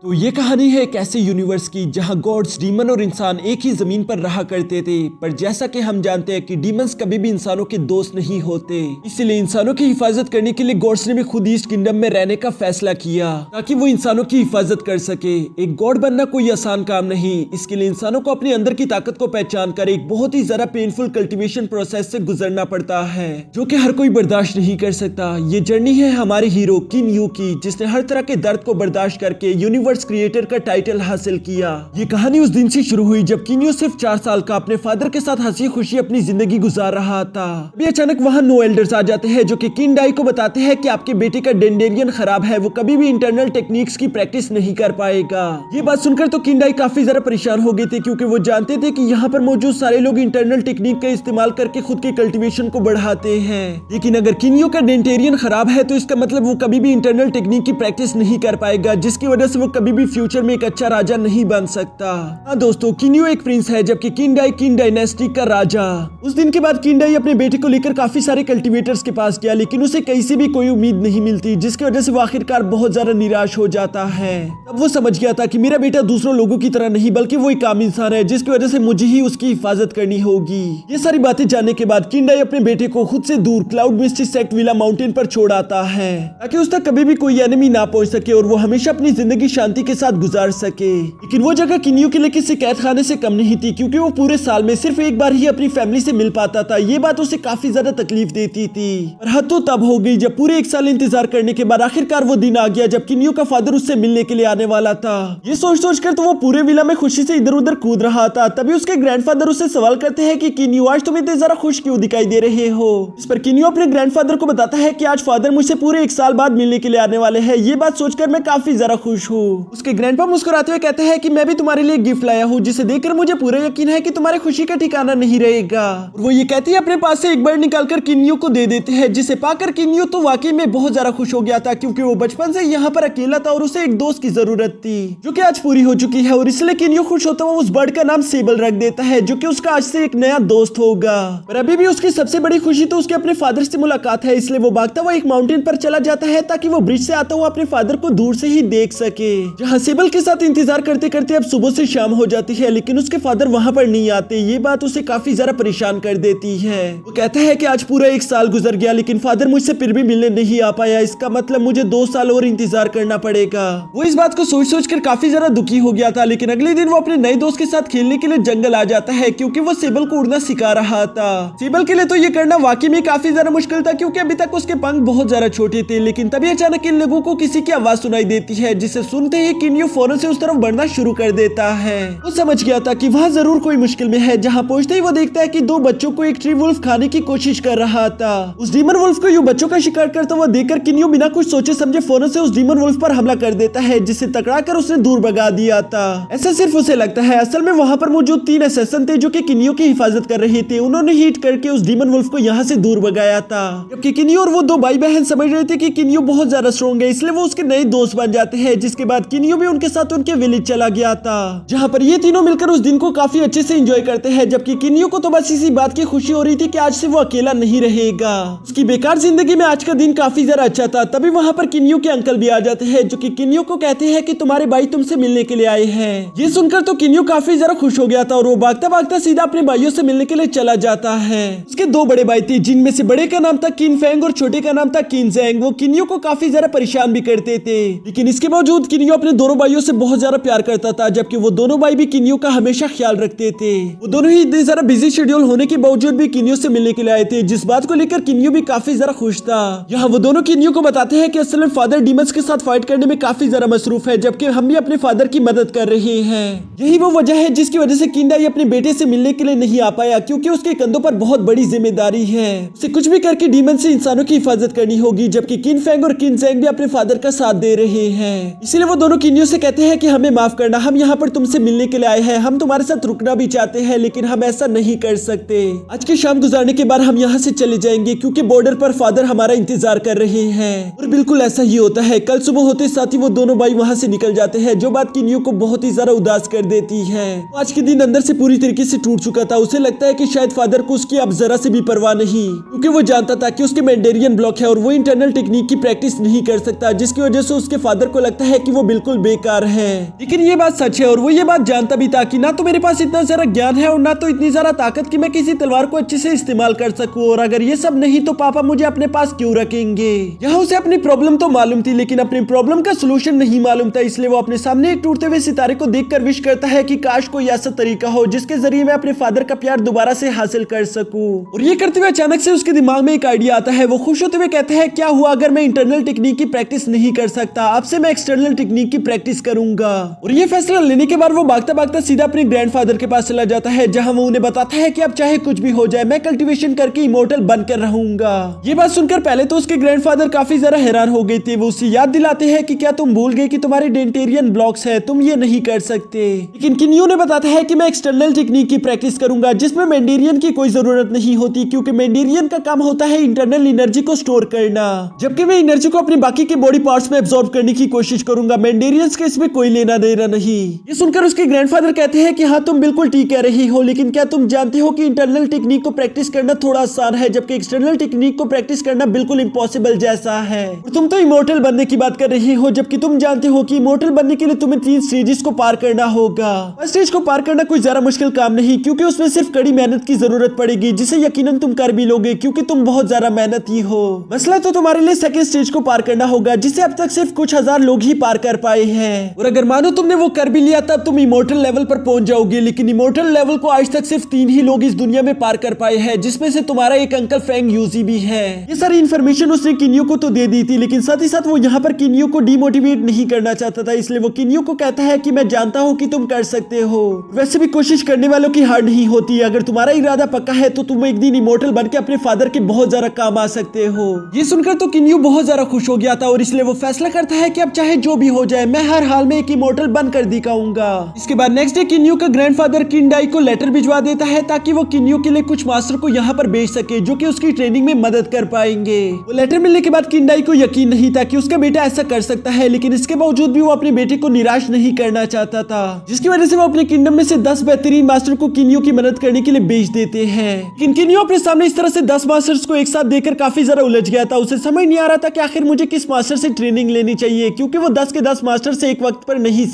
तो ये कहानी है एक ऐसे यूनिवर्स की जहां गॉड्स, डीमन और इंसान एक ही जमीन पर रहा करते थे। पर जैसा कि हम जानते हैं कि डीमंस कभी भी इंसानों के दोस्त नहीं होते, इसलिए इंसानों की हिफाजत करने के लिए गॉड्स ने भी खुद ईस्ट किंगडम में रहने का फैसला किया ताकि वो इंसानों की हिफाजत कर सके। एक गॉड बनना कोई आसान काम नहीं, इसके लिए इंसानों को अपने अंदर की ताकत को पहचान कर एक बहुत ही ज्यादा पेनफुल कल्टीवेशन प्रोसेस से गुजरना पड़ता है, जो कि हर कोई बर्दाश्त नहीं कर सकता। ये जर्नी है हमारे हीरो किन यू की, जिसने हर तरह के दर्द को बर्दाश्त करके यूनिवर्स क्रिएटर का टाइटल हासिल किया। ये कहानी उस दिन से शुरू हुई जब किन्यू सिर्फ 4 साल का अपने फादर के साथ हंसी खुशी अपनी जिंदगी गुजार रहा था। अभी अचानक वहां नो एल्डर्स आ जाते हैं जो कि किन डाई को बताते हैं कि आपके बेटे का डेंडेरियन खराब है, वो कभी भी इंटरनल टेक्निक्स की प्रैक्टिस नहीं कर पाएगा। ये बात सुनकर तो किन डाई काफी ज्यादा परेशान हो गए थे, क्योंकि वो जानते थे कि यहाँ पर मौजूद सारे लोग इंटरनल टेक्निक का इस्तेमाल करके खुद के कल्टीवेशन को बढ़ाते हैं। लेकिन अगर किन्यू का डेंटेरियन खराब है तो इसका मतलब वो कभी भी इंटरनल टेक्निक की प्रैक्टिस नहीं कर पाएगा, जिसकी वजह से वो कभी भी फ्यूचर में एक अच्छा राजा नहीं बन सकता। हाँ दोस्तों, किन्यू एक प्रिंस है जबकि किन डायनेस्टी का राजा। उस दिन के बाद किन डाई अपने बेटे को लेकर काफी सारे कल्टीवेटर्स के पास गया, लेकिन उसे कहीं से भी कोई उम्मीद नहीं मिलती, जिसकी वजह से वो आखिरकार बहुत ज्यादा निराश हो जाता है। तब वो समझ गया था कि मेरा बेटा दूसरों लोगों की तरह नहीं बल्कि वो एक आम इंसान है, जिसकी वजह से मुझे ही उसकी हिफाजत करनी होगी। ये सारी बातें जानने के बाद किन डाई अपने बेटे को खुद से दूर क्लाउड मिस्टी सेक्ट विला माउंटेन पर छोड़ आता है, ताकि उस तक कभी भी कोई एनिमी ना पहुंच सके और वो हमेशा अपनी जिंदगी शांति के साथ गुजार सके। लेकिन वो जगह किन्यू के लिए किसी कैद खाने से कम नहीं थी, क्योंकि वो पूरे साल में सिर्फ एक बार ही अपनी फैमिली से मिल पाता था। ये बात उसे काफी ज्यादा तकलीफ देती थी। पर हद तो तब हो गई जब पूरे 1 साल इंतजार करने के बाद आखिरकार वो दिन आ गया जब किन्यू का फादर उससे मिलने के लिए आने वाला था। ये सोच कर तो वो पूरे विला में खुशी से इधर उधर कूद रहा था। तभी उसके ग्रैंडफादर उससे सवाल करते हैं कि किन्यू, आज तुम इतने जरा खुश क्यों दिखाई दे रहे हो। इस पर किन्यू अपने ग्रैंडफादर को बताता है कि आज फादर मुझसे पूरे 1 साल बाद मिलने के लिए आने वाले हैं। ये बात सोचकर मैं काफी ज्यादा खुश हूँ। उसके ग्रैंडपा मुस्कुराते हुए कहते हैं कि मैं भी तुम्हारे लिए गिफ्ट लाया हूँ, जिसे देखकर मुझे पूरा यकीन है कि तुम्हारी खुशी का ठिकाना नहीं रहेगा। और वो ये कहती है अपने पास से एक बर्ड निकालकर किन्यू को दे देते हैं, जिसे पाकर किन्यू तो वाकई में बहुत ज्यादा खुश हो गया था, क्योंकि वो बचपन से यहाँ पर अकेला था और उसे एक दोस्त की जरूरत थी, जो कि आज पूरी हो चुकी है। और इसलिए किन्यू खुश होता हुआ उस बर्ड का नाम सेबल रख देता है, जो कि उसका आज से एक नया दोस्त होगा। पर अभी भी उसकी सबसे बड़ी खुशी तो उसके अपने फादर से मुलाकात है, इसलिए वो भागता हुआ एक माउंटेन पर चला जाता है ताकि वो ब्रिज से आता हुआ अपने फादर को दूर से ही देख सके। जहाँ सेबल के साथ इंतजार करते करते अब सुबह से शाम हो जाती है, लेकिन उसके फादर वहां पर नहीं आते। ये बात उसे काफी ज्यादा परेशान कर देती है। वो कहता है कि आज पूरा 1 साल गुजर गया लेकिन फादर मुझसे फिर भी मिलने नहीं आ पाया, इसका मतलब मुझे 2 साल और इंतजार करना पड़ेगा। वो इस बात को सोच कर काफी ज्यादा दुखी हो गया था। लेकिन अगले दिन वो अपने नए दोस्त के साथ खेलने के लिए जंगल आ जाता है, क्योंकि वो सेबल को उड़ना सिखा रहा था। सेबल के लिए तो ये करना वाकई में काफी ज्यादा मुश्किल था, क्योंकि अभी तक उसके पंख बहुत ज्यादा छोटे थे। लेकिन तभी अचानक इन लोगों को किसी की आवाज सुनाई देती है, जिसे सुनते ही किन्यू फौरन से उस तरफ बढ़ना शुरू कर देता है। वो समझ गया था कि वहाँ जरूर कोई मुश्किल में है। जहाँ पहुंचते ही वो देखता है कि 2 बच्चों को एक ट्री वुल्फ खाने की कोशिश कर रहा था। उस डीमन वुल्फ को यूं बच्चों का शिकार करता हुआ देखकर किन्यू बिना कुछ सोचे समझे फौरन से उस डीमन वुल्फ पर हमला कर देता है, जिसे टकराकर उसने दूर भगा दिया था। ऐसा सिर्फ उसे लगता है, असल में वहाँ पर मौजूद 3 असैसिन थे जो कि किन्यू की हिफाजत कर रहे थे। उन्होंने हिट करके उस डीमन वुल्फ को यहाँ से दूर भगाया था। जबकि किन्यू और वो 2 भाई बहन समझ रहे थे कि किन्यू बहुत ज्यादा स्ट्रॉन्ग है, इसलिए वो उसके नए दोस्त बन जाते हैं। जिसके बाद किन्यू भी उनके साथ उनके विलेज चला गया था, जहाँ पर ये तीनों मिलकर उस दिन को काफी अच्छे से एंजॉय करते हैं। जबकि किन्यू को तो बस इसी बात की खुशी हो रही थी कि आज से वो अकेला नहीं रहेगा। उसकी बेकार जिंदगी में आज का दिन काफी ज्यादा अच्छा था। तभी वहाँ पर किन्यू के अंकल भी आ जाते हैं, जो कि किन्यू को कहते हैं कि तुम्हारे भाई तुमसे मिलने के लिए आए हैं। ये सुनकर तो किन्यू काफी ज्यादा खुश हो गया था और वो भागता भागता सीधा अपने भाइयों से मिलने के लिए चला जाता है। उसके 2 बड़े भाई थे, जिनमें से बड़े का नाम था किन फेंग और छोटे का नाम था किन जेंग। वो किन्यू को काफी ज्यादा परेशान भी करते थे, लेकिन इसके बावजूद किन्यू अपने दोनों भाइयों से बहुत ज्यादा प्यार करता था। जबकि वो दोनों भाई भी किन्यू का हमेशा ख्याल रखते थे। वो दोनों ही इतने ज्यादा बिजी शेड्यूल होने के बावजूद भी किन्यू से मिलने के लिए आए थे, जिस बात को लेकर किन्यू भी काफी ज्यादा खुश था। यहाँ वो दोनों किन्यू को बताते हैं कि असल में फादर डीमंस के साथ फाइट करने में काफी ज्यादा मसरूफ है, जबकि हम भी अपने फादर की मदद कर रहे हैं। यही वो वजह है जिसकी वजह से किन डाई अपने बेटे से मिलने के लिए नहीं आ पाया, क्योंकि उसके कंधों पर बहुत बड़ी जिम्मेदारी है। उसे कुछ भी करके डीमन से इंसानों की हिफाजत करनी होगी। जबकि किन फेंग और किन जेंग भी अपने फादर का साथ दे रहे हैं। इसलिए वो दोनों किन्यू से कहते हैं कि हमें माफ करना, हम यहाँ पर तुमसे मिलने के लिए आए हैं। हम तुम्हारे साथ रुकना भी चाहते हैं, लेकिन हम ऐसा नहीं कर सकते। आज की शाम गुजारने के बाद हम यहाँ से चले जाएंगे, क्योंकि बॉर्डर पर फादर हमारा इंतजार कर रहे हैं। और बिल्कुल ऐसा ही होता है। कल सुबह होते साथ ही वो दोनों भाई वहाँ से निकल जाते हैं, जो बात किन्यू को बहुत ही ज्यादा उदास कर देती है। आज के दिन अंदर से पूरी तरीके से टूट चुका था। उसे लगता है कि शायद फादर को उसकी अब जरा से भी परवाह नहीं, क्योंकि वो जानता था कि उसके मेंडेरियन ब्लॉक है और वो इंटरनल टेक्निक की प्रैक्टिस नहीं कर सकता, जिसकी वजह से उसके फादर को लगता है कि वो बिल्कुल बेकार है। लेकिन ये बात सच है और वो ये बात जानता भी था कि ना तो मेरे पास इतना सारा ज्ञान है और ना तो इतनी सारा ताकत कि मैं किसी तलवार को अच्छे से इस्तेमाल कर सकूं, और अगर ये सब नहीं तो पापा मुझे अपने पास क्यों रखेंगे। यहाँ उसे अपनी प्रॉब्लम तो मालूम थी लेकिन अपनी प्रॉब्लम का सोल्यूशन नहीं मालूम था, इसलिए वो अपने सामने एक टूटते हुए सितारे को देखकर विश करता है कि काश कोई ऐसा तरीका हो जिसके जरिए मैं अपने फादर का प्यार दोबारा से हासिल कर सकूं। और ये करते हुए अचानक से उसके दिमाग में एक आइडिया आता है। वो खुश होते हुए कहता है, क्या हुआ अगर मैं इंटरनल टेक्निक की प्रैक्टिस नहीं कर सकता, अब से मैं एक्सटर्नल टेक्निक की प्रैक्टिस करूंगा। और ये फैसला लेने के बाद वो भागता भागता सीधा अपने ग्रैंडफादर के पास चला जाता है, जहां वो उन्हें बताता है कि अब चाहे कुछ भी हो जाए मैं कल्टीवेशन करके इमोर्टल बनकर रहूंगा। ये बात सुनकर पहले तो उसके ग्रैंडफादर काफी ज्यादा हैरान हो गए थे। वो उसे याद दिलाते हैं कि क्या तुम भूल गए कि तुम्हारे डेंटेरियन ब्लॉक्स है, तुम ये नहीं कर सकते। लेकिन किन्यू ने बताता है कि मैं एक्सटर्नल टेक्निक की प्रैक्टिस करूंगा जिसमें मेंडेरियन की कोई जरूरत नहीं होती, क्योंकि मेंडेरियन का काम होता है इंटरनल एनर्जी को स्टोर करना, जबकि मैं एनर्जी को अपने बाकी के बॉडी पार्ट्स में एब्जॉर्ब करने की कोशिश करूंगा। मेंडेरियंस के इसमें कोई लेना देना नहीं। ये सुनकर उसके ग्रैंडफादर कहते हैं कि हाँ तुम बिल्कुल ठीक कह रही हो, लेकिन क्या तुम जानते हो कि इंटरनल टेक्निक को प्रैक्टिस करना थोड़ा आसान है जबकि एक्सटर्नल टेक्निक को प्रैक्टिस करना बिल्कुल इम्पॉसिबल जैसा है। और तुम तो इमोर्टल बनने की बात कर रही हो, जबकि तुम जानते हो कि इमोर्टल बनने के लिए तुम्हें 3 स्टेजेस को पार करना होगा। फर्स्ट स्टेज को पार करना कोई ज्यादा मुश्किल काम नहीं, क्योंकि उसमें सिर्फ कड़ी मेहनत की जरूरत पड़ेगी, जिसे यकीनन तुम कर भी लोगे क्योंकि तुम बहुत ज्यादा मेहनती हो। मसला तो तुम्हारे लिए सेकंड स्टेज को पार करना होगा, जिसे अब तक सिर्फ कुछ हजार लोग ही पार कर पाए हैं। और अगर मानो तुमने वो कर भी लिया तब तुम इमोर्टल लेवल पर पहुंच जाओगे, लेकिन इमोर्टल लेवल को आज तक सिर्फ 3 ही लोग इस दुनिया में पार कर पाए हैं, जिसमें से तुम्हारा एक अंकल फ्रैंक यूजी भी है। ये सारी इन्फॉर्मेशन उसने किन्यू को तो दे दी थी, लेकिन साथ ही साथ वो यहाँ पर किन्यू को डिमोटिवेट नहीं करना चाहता था, इसलिए वो किन्यू को कहता है कि मैं जानता हूँ कि तुम कर सकते हो, वैसे भी कोशिश करने वालों की हार नहीं होती। अगर तुम्हारा इरादा पक्का है तो तुम एक दिन इमोर्टल बन के अपने फादर के बहुत ज्यादा काम आ सकते हो। ये सुनकर तो किन्यू बहुत ज्यादा खुश हो गया था और इसलिए वो फैसला करता है कि अब चाहे जो भी हो जाए मैं हर हाल में एक इमोर्टल बनकर दिखाऊंगा। इसके बाद नेक्स्ट डे किन्यू का ग्रैंडफादर किंडाई को लेटर भिजवा देता है ताकि वो किन्यू के लिए कुछ मास्टर को यहाँ पर भेज सके जो कि उसकी ट्रेनिंग में मदद कर पाएंगे। वो लेटर मिलने के बाद किंडाई को यकीन नहीं था कि उसका बेटा ऐसा कर सकता है, लेकिन इसके बावजूद भी वो अपने बेटे को निराश नहीं करना चाहता था, जिसकी वजह से वो अपने किंगडम में से 10 बेहतरीन मास्टर को किन्यू की मदद करने के लिए भेज देते हैं। लेकिन किन्यू अपने सामने इस तरह से 10 मास्टर्स को एक साथ देकर काफी ज्यादा उलझ गया था। उसे समझ नहीं आ रहा था कि आखिर मुझे किस मास्टर से ट्रेनिंग लेनी चाहिए, क्योंकि वो 10 के 10 मास्टर से एक वक्त पर नहीं